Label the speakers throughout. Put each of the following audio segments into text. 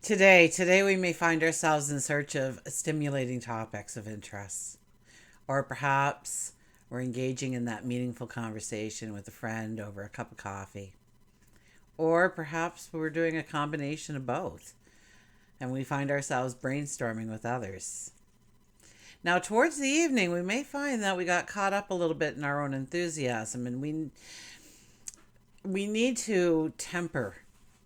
Speaker 1: Today we may find ourselves in search of stimulating topics of interest, or perhaps we're engaging in that meaningful conversation with a friend over a cup of coffee, or perhaps we're doing a combination of both, and we find ourselves brainstorming with others. Now, towards the evening, we may find that we got caught up a little bit in our own enthusiasm, and we need to temper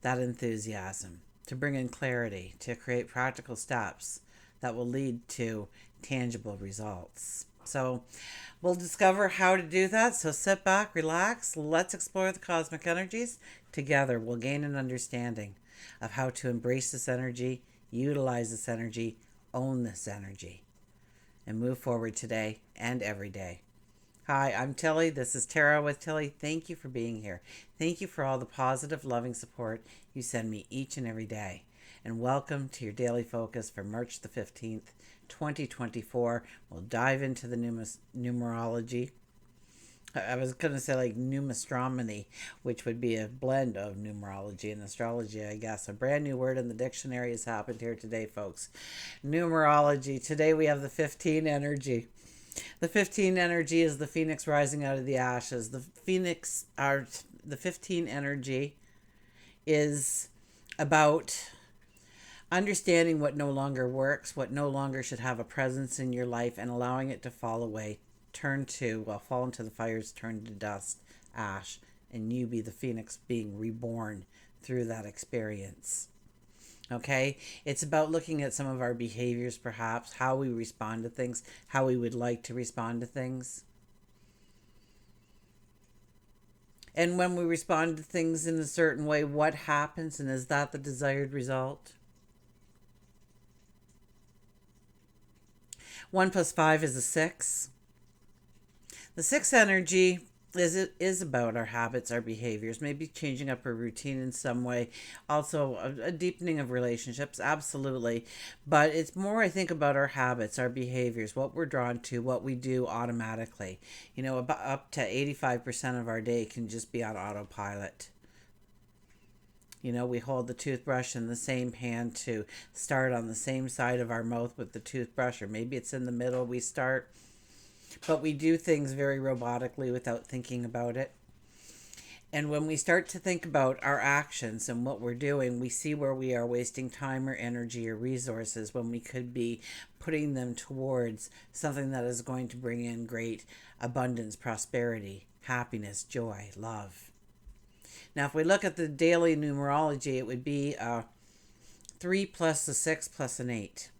Speaker 1: that enthusiasm to bring in clarity, to create practical steps that will lead to tangible results. So, we'll discover how to do that. So, sit back, relax, let's explore the cosmic energies. Together, we'll gain an understanding of how to embrace this energy, utilize this energy, own this energy, and move forward today and every day. Hi, I'm Tilly. This is Tara with Tilly. Thank you for being here. Thank you for all the positive, loving support you send me each and every day. And welcome to your daily focus for March the 15th, 2024. We'll dive into the numerology. I was going to say like numastronomy, which would be a blend of numerology and astrology, I guess. A brand new word in the dictionary has happened here today, folks. Numerology. Today we have the 15 energy. The 15 energy is the phoenix rising out of the ashes. The 15 energy is about understanding what no longer works, what no longer should have a presence in your life, and allowing it to fall away, fall into the fires, turn to dust, ash, and you be the phoenix being reborn through that experience. Okay? It's about looking at some of our behaviors, perhaps, how we respond to things, how we would like to respond to things. And when we respond to things in a certain way, what happens, and is that the desired result? 1 plus 5 is a 6. The 6 energy is about our habits, our behaviors, maybe changing up a routine in some way, also a deepening of relationships, absolutely. But it's more, I think, about our habits, our behaviors, what we're drawn to, what we do automatically. About up to 85% of our day can just be on autopilot. We hold the toothbrush in the same hand to start on the same side of our mouth with the toothbrush, or maybe it's in the middle we start. But we do things very robotically without thinking about it. And when we start to think about our actions and what we're doing, we see where we are wasting time or energy or resources when we could be putting them towards something that is going to bring in great abundance, prosperity, happiness, joy, love. Now, if we look at the daily numerology, it would be 3 plus a 6 plus an 8.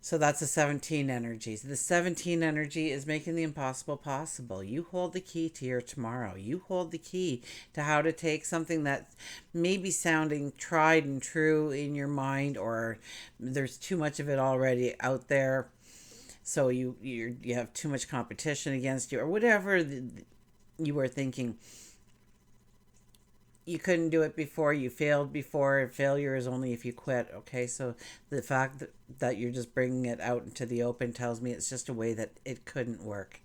Speaker 1: So that's a 17 energy. The 17 energy is making the impossible possible. You hold the key to your tomorrow. You hold the key to how to take something that may be sounding tried and true in your mind, or there's too much of it already out there. So you have too much competition against you, or whatever you were thinking. You couldn't do it before, you failed before. Failure is only if you quit. Okay, so the fact that you're just bringing it out into the open tells me it's just a way that it couldn't work.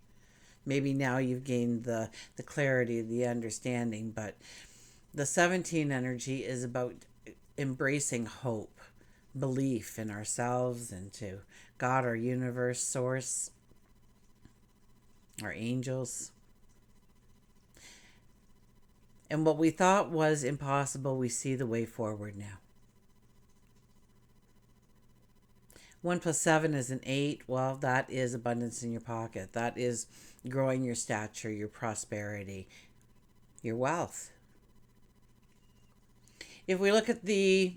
Speaker 1: Maybe now you've gained the clarity, the understanding, but the 17 energy is about embracing hope, belief in ourselves and to God, our universe, source, our angels. And what we thought was impossible, we see the way forward now. 1 plus 7 is an 8. Well, that is abundance in your pocket. That is growing your stature, your prosperity, your wealth. If we look at the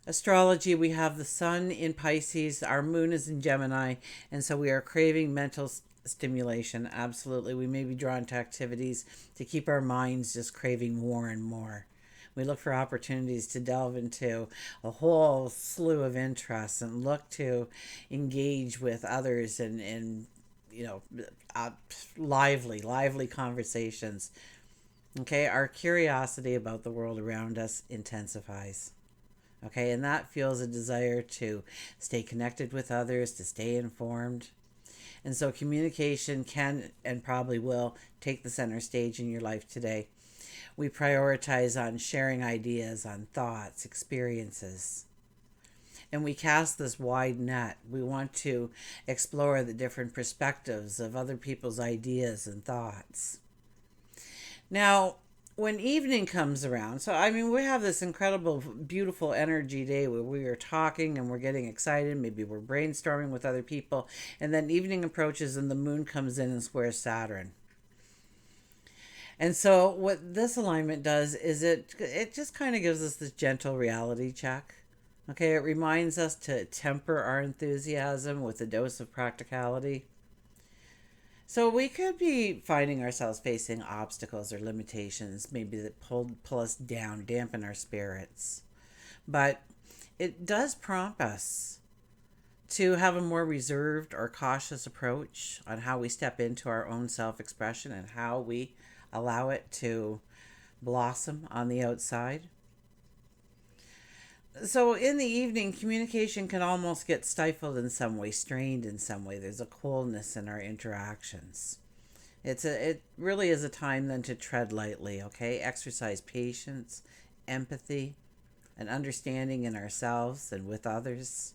Speaker 1: astrology, we have the sun in Pisces, our moon is in Gemini, and so we are craving mental stimulation. Absolutely. We may be drawn to activities to keep our minds just craving more and more. We look for opportunities to delve into a whole slew of interests and look to engage with others and lively conversations. Okay, our curiosity about the world around us intensifies. Okay, and that fuels a desire to stay connected with others, to stay informed. And so communication can and probably will take the center stage in your life today. We prioritize on sharing ideas, on thoughts, experiences. And we cast this wide net. We want to explore the different perspectives of other people's ideas and thoughts. Now, when evening comes around, so I mean, we have this incredible, beautiful energy day where we are talking and we're getting excited. Maybe we're brainstorming with other people. And then evening approaches and the moon comes in and squares Saturn. And so, what this alignment does is it just kind of gives us this gentle reality check. Okay, it reminds us to temper our enthusiasm with a dose of practicality. So we could be finding ourselves facing obstacles or limitations, maybe that pull us down, dampen our spirits. But it does prompt us to have a more reserved or cautious approach on how we step into our own self expression and how we allow it to blossom on the outside. So in the evening, communication can almost get stifled in some way, strained in some way. There's a coldness in our interactions. It really is a time then to tread lightly, okay? Exercise patience, empathy, and understanding in ourselves and with others.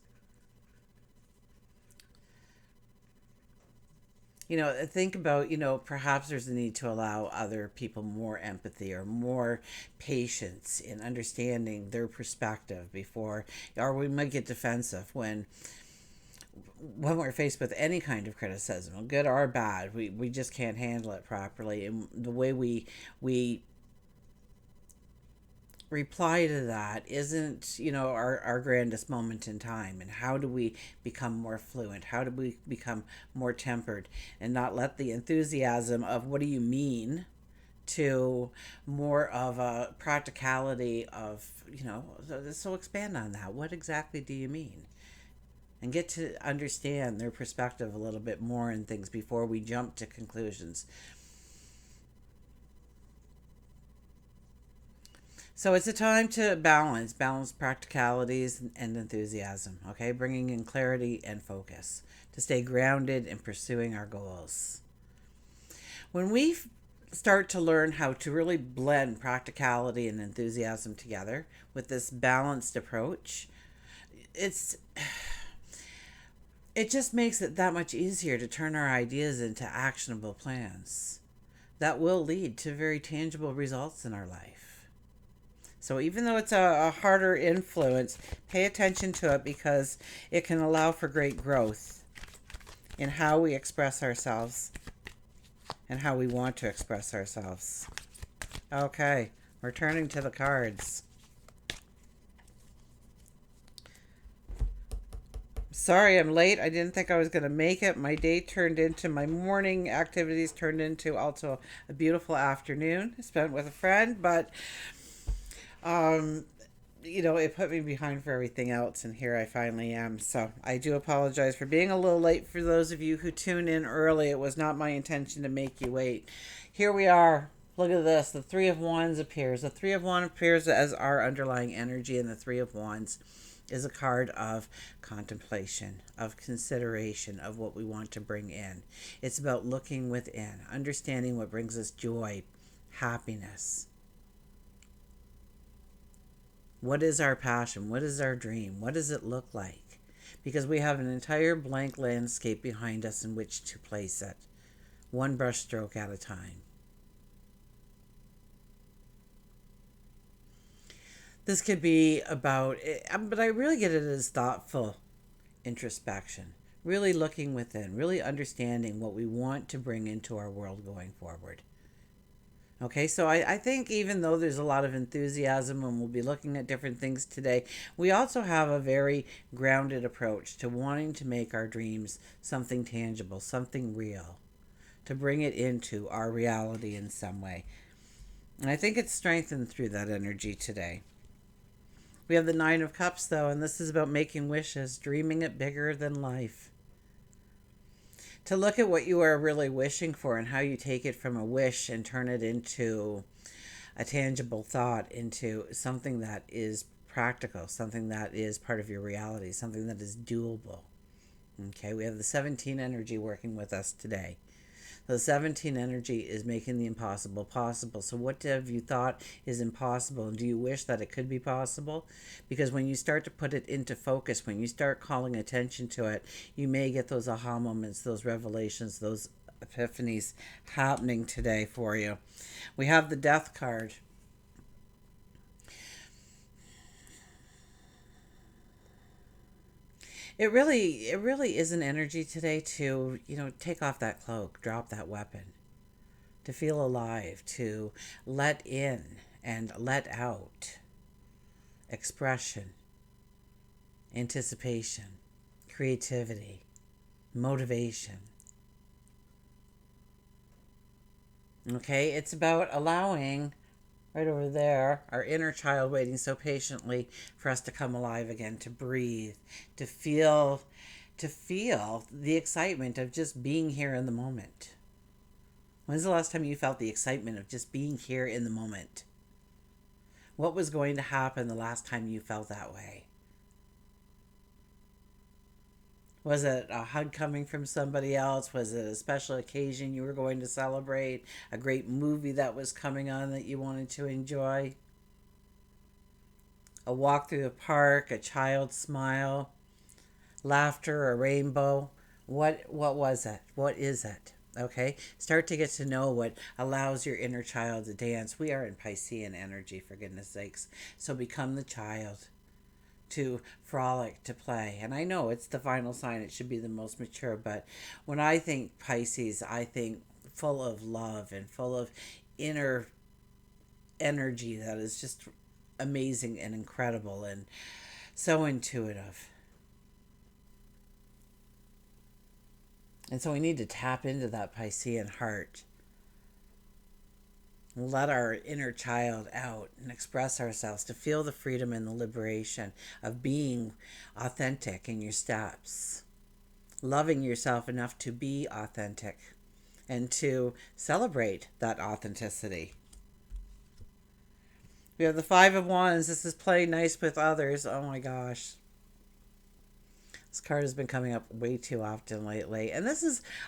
Speaker 1: Think about, perhaps there's a need to allow other people more empathy or more patience in understanding their perspective before, or we might get defensive when we're faced with any kind of criticism, good or bad. We just can't handle it properly. And the way we reply to that isn't our grandest moment in time. And how do we become more fluent? How do we become more tempered and not let the enthusiasm of what do you mean to more of a practicality of so expand on that. What exactly do you mean? And get to understand their perspective a little bit more in things before we jump to conclusions. So it's a time to balance practicalities and enthusiasm, okay? Bringing in clarity and focus to stay grounded in pursuing our goals. When we start to learn how to really blend practicality and enthusiasm together with this balanced approach, it just makes it that much easier to turn our ideas into actionable plans that will lead to very tangible results in our life. So even though it's a harder influence, pay attention to it because it can allow for great growth in how we express ourselves and how we want to express ourselves. Okay, we're turning to the cards. Sorry I'm late. I didn't think I was going to make it. My morning activities turned into also a beautiful afternoon spent with a friend, but it put me behind for everything else, and here I finally am. So I do apologize for being a little late for those of you who tune in early. It was not my intention to make you wait. Here we are. Look at this. The Three of Wands appears. The Three of Wands appears as our underlying energy, and the Three of Wands is a card of contemplation, of consideration of what we want to bring in. It's about looking within, understanding what brings us joy, happiness. What is our passion? What is our dream? What does it look like? Because we have an entire blank landscape behind us in which to place it, one brushstroke at a time. This could be about, but I really get it as thoughtful introspection, really looking within, really understanding what we want to bring into our world going forward. Okay, so I think even though there's a lot of enthusiasm and we'll be looking at different things today, we also have a very grounded approach to wanting to make our dreams something tangible, something real, to bring it into our reality in some way. And I think it's strengthened through that energy today. We have the Nine of Cups, though, and this is about making wishes, dreaming it bigger than life. To look at what you are really wishing for and how you take it from a wish and turn it into a tangible thought, into something that is practical, something that is part of your reality, something that is doable. Okay, we have the 17 energy working with us today. The 17 energy is making the impossible possible. So what have you thought is impossible? And do you wish that it could be possible? Because when you start to put it into focus, when you start calling attention to it, you may get those aha moments, those revelations, those epiphanies happening today for you. We have the Death card. It really is an energy today to, take off that cloak, drop that weapon, to feel alive, to let in and let out expression, anticipation, creativity, motivation. Okay, it's about allowing, right over there, our inner child waiting so patiently for us to come alive again, to breathe, to feel the excitement of just being here in the moment. When's the last time you felt the excitement of just being here in the moment? What was going to happen the last time you felt that way? Was it a hug coming from somebody else? Was it a special occasion you were going to celebrate? A great movie that was coming on that you wanted to enjoy? A walk through the park, a child's smile, laughter, a rainbow? What was it? What is it? Okay? Start to get to know what allows your inner child to dance. We are in Piscean energy, for goodness sakes. So become the child, to frolic, to play. And I know it's the final sign, it should be the most mature, but when I think Pisces, I think full of love and full of inner energy that is just amazing and incredible and so intuitive. And so we need to tap into that Piscean heart. Let our inner child out and express ourselves, to feel the freedom and the liberation of being authentic in your steps, loving yourself enough to be authentic and to celebrate that authenticity. We have the Five of Wands. This is play nice with others. Oh my gosh. This card has been coming up way too often lately. And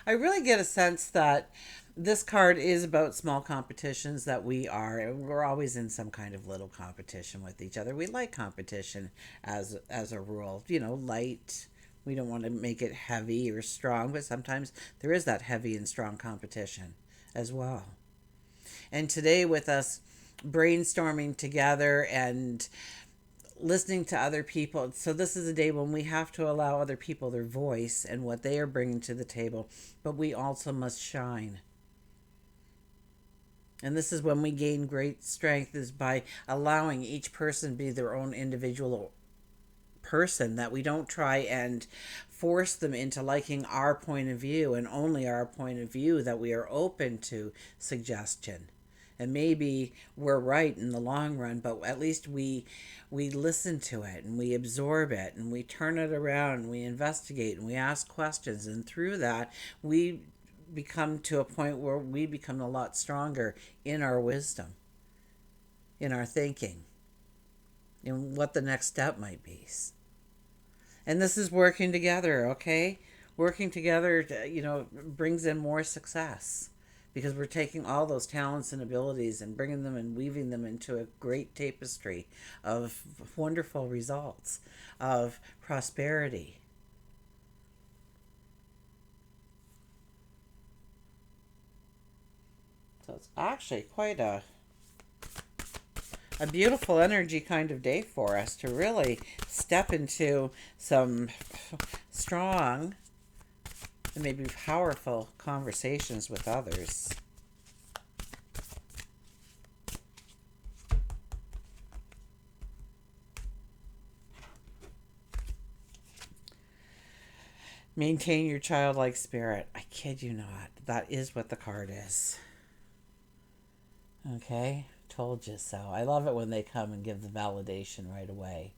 Speaker 1: I really get a sense that this card is about small competitions that we're always in some kind of little competition with each other. We like competition as a rule, light. We don't want to make it heavy or strong, but sometimes there is that heavy and strong competition as well. And today, with us brainstorming together and listening to other people, so this is a day when we have to allow other people their voice and what they are bringing to the table, but we also must shine. And this is when we gain great strength, is by allowing each person to be their own individual person, that we don't try and force them into liking our point of view and only our point of view, that we are open to suggestion. And maybe we're right in the long run, but at least we listen to it and we absorb it and we turn it around and we investigate and we ask questions, and through that we become to a point where we become a lot stronger in our wisdom, in our thinking, in what the next step might be. And this is working together, okay? Working together, brings in more success, because we're taking all those talents and abilities and bringing them and weaving them into a great tapestry of wonderful results, of prosperity. So it's actually quite a beautiful energy kind of day for us to really step into some strong and maybe powerful conversations with others. Maintain your childlike spirit. I kid you not. That is what the card is. Okay? Told you so. I love it when they come and give the validation right away.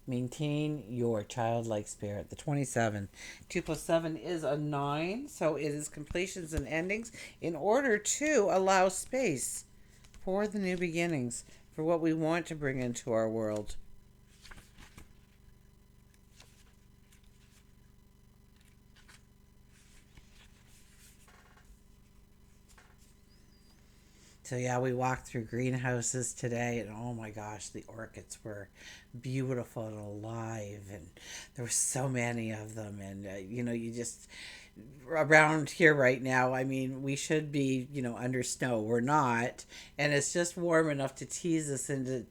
Speaker 1: Maintain your childlike spirit. The 27. 2 plus 7 is a 9. So it is completions and endings in order to allow space for the new beginnings, for what we want to bring into our world. So yeah, we walked through greenhouses today, and oh my gosh, the orchids were beautiful and alive, and there were so many of them. And you just around here right now. I mean, we should be under snow. We're not, and it's just warm enough to tease us into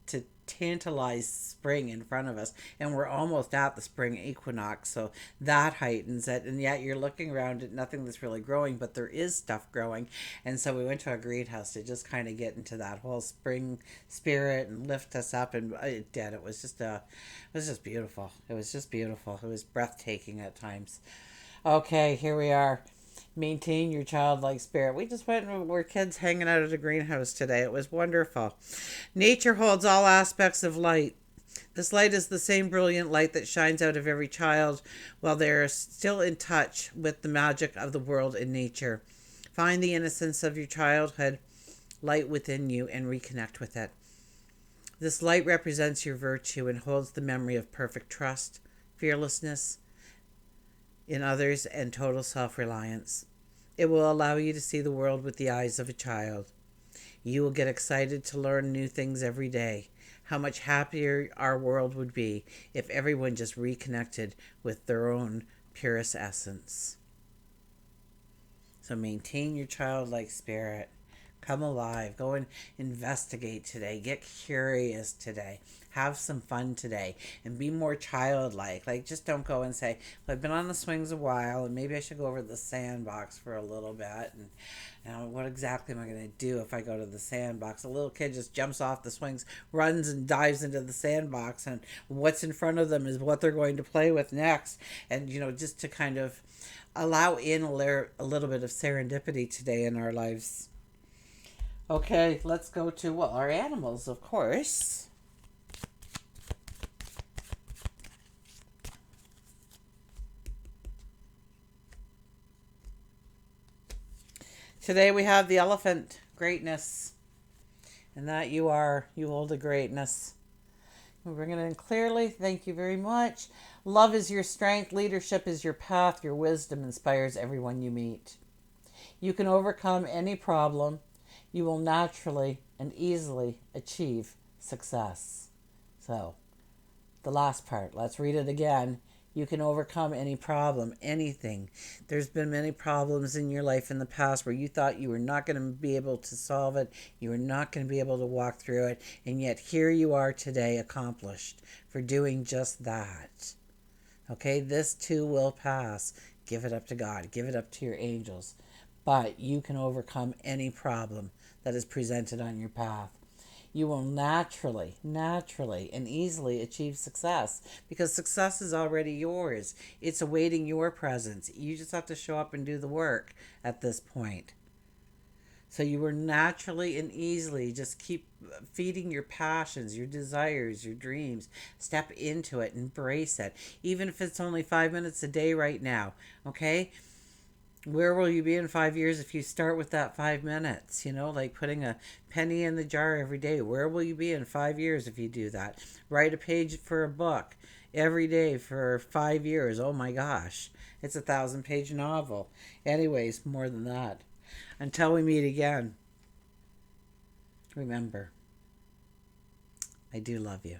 Speaker 1: to tantalize spring in front of us, and we're almost at the spring equinox, so that heightens it. And yet you're looking around at nothing that's really growing, but there is stuff growing. And so we went to a greenhouse to just kind of get into that whole spring spirit and lift us up, and it did. It was just beautiful. It was just beautiful. It was breathtaking at times. Okay, here we are. Maintain your childlike spirit. We just went and were kids hanging out at a greenhouse today. It was wonderful. Nature holds all aspects of light. This light is the same brilliant light that shines out of every child while they are still in touch with the magic of the world and nature. Find the innocence of your childhood light within you and reconnect with it. This light represents your virtue and holds the memory of perfect trust, fearlessness in others, and total self-reliance. It will allow you to see the world with the eyes of a child. You will get excited to learn new things every day. How much happier our world would be if everyone just reconnected with their own purest essence. So maintain your childlike spirit. Come alive. Go and investigate today. Get curious today. Have some fun today. And be more childlike. Like, just don't go and say, well, I've been on the swings a while, and maybe I should go over to the sandbox for a little bit. And now, what exactly am I going to do if I go to the sandbox? A little kid just jumps off the swings, runs and dives into the sandbox, and what's in front of them is what they're going to play with next. And, just to kind of allow in a little bit of serendipity today in our lives. Okay, let's go to, well, our animals, of course. Today we have the elephant, greatness. And that you hold a greatness. We're bringing it in clearly. Thank you very much. Love is your strength. Leadership is your path. Your wisdom inspires everyone you meet. You can overcome any problem. You will naturally and easily achieve success. So, the last part, let's read it again. You can overcome any problem, anything. There's been many problems in your life in the past where you thought you were not going to be able to solve it. You were not going to be able to walk through it. And yet here you are today, accomplished for doing just that. Okay, this too will pass. Give it up to God. Give it up to your angels. But you can overcome any problem that is presented on your path. You will naturally, and easily achieve success because success is already yours. It's awaiting your presence. You just have to show up and do the work at this point. So you will naturally and easily just keep feeding your passions, your desires, your dreams. Step into it, embrace it. Even if it's only 5 minutes a day right now, okay? Where will you be in 5 years if you start with that 5 minutes? Like putting a penny in the jar every day. Where will you be in 5 years if you do that? Write a page for a book every day for 5 years. Oh my gosh. It's a 1,000-page novel. Anyways, more than that. Until we meet again, remember, I do love you.